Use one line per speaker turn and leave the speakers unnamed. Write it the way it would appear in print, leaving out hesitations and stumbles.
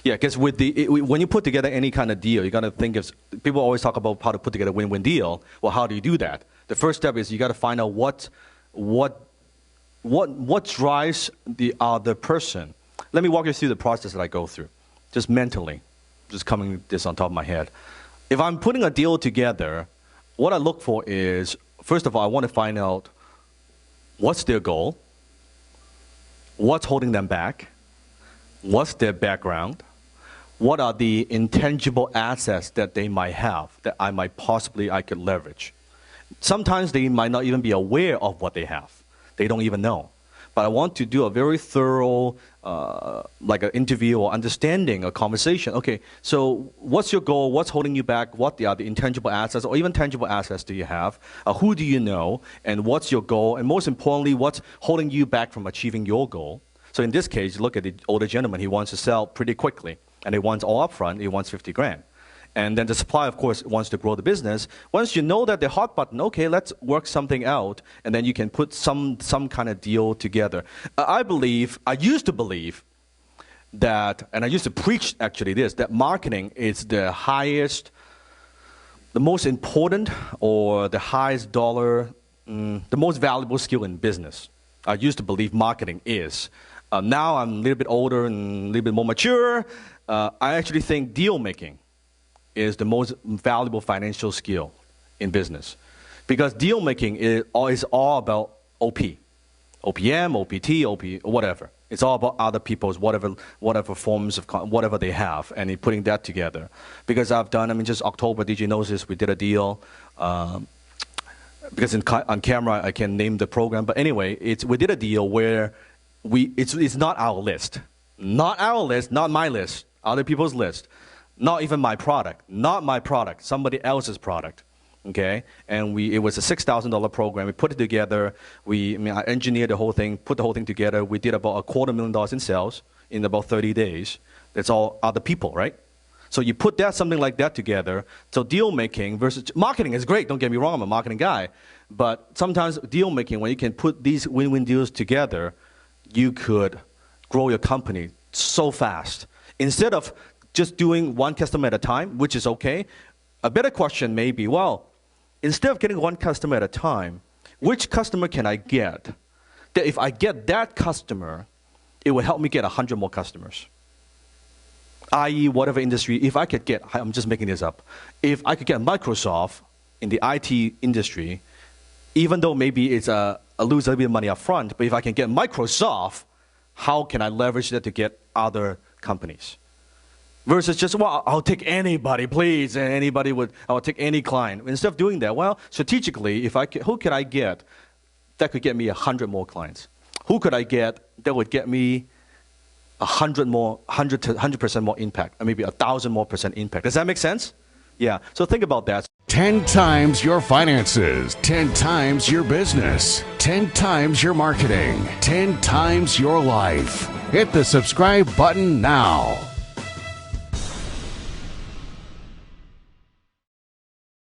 Yeah, because when you put together any kind of deal, you got to think of, people always talk about how to put together a win-win deal. Well, how do you do that? The first step is you got to find out what drives the other person. Let me walk you through the process that I go through, just mentally, just coming this on top of my head. If I'm putting a deal together, what I look for is, first of all, I want to find out what's their goal, what's holding them back, what's their background, what are the intangible assets that they might have that I could leverage. Sometimes they might not even be aware of what they have. They don't even know. But I want to do a very thorough, like an interview or understanding, a conversation. Okay, so what's your goal? What's holding you back? What are the intangible assets or even tangible assets do you have? Who do you know? And what's your goal? And most importantly, what's holding you back from achieving your goal? So in this case, look at the older gentleman. He wants to sell pretty quickly. And he wants all up front. He wants 50 grand. And then the supplier, of course, wants to grow the business. Once you know that the hot button, okay, let's work something out, and then you can put some kind of deal together. I used to believe that, and I used to preach actually this, that marketing is the highest, the most important, or the highest dollar, the most valuable skill in business. I used to believe marketing is. Now I'm a little bit older and a little bit more mature. I actually think deal making is the most valuable financial skill in business. Because deal making is all about OP. OPM, OPT, OP, whatever. It's all about other people's whatever forms of, whatever they have, and putting that together. Because I've done, just October, DJ knows this, we did a deal. Because on camera, I can name the program. But anyway, we did a deal where it's not our list. Not our list, not my list, other people's list. Not even my product, not my product, somebody else's product, okay? And it was a $6,000 program. We put it together. I engineered the whole thing, put the whole thing together. We did about $250,000 in sales in about 30 days. That's all other people, right? So you put something like that together. So deal making versus marketing is great. Don't get me wrong, I'm a marketing guy. But sometimes deal making, when you can put these win-win deals together, you could grow your company so fast. Instead of just doing one customer at a time, which is okay. A better question may be, well, instead of getting one customer at a time, which customer can I get? That if I get that customer, it will help me get 100 more customers. I.e., whatever industry, if I could get, I'm just making this up, if I could get Microsoft in the IT industry, even though maybe it's I lose a little bit of money up front, but if I can get Microsoft, how can I leverage that to get other companies? Versus just, well, I'll take anybody, please, and I'll take any client. Instead of doing that, well, strategically, who could I get that could get me 100 more clients? Who could I get that would get me 100% more impact, or maybe 1,000% more impact? Does that make sense? Yeah, so think about that.
10 times your finances, 10 times your business, 10 times your marketing, 10 times your life. Hit the subscribe button now.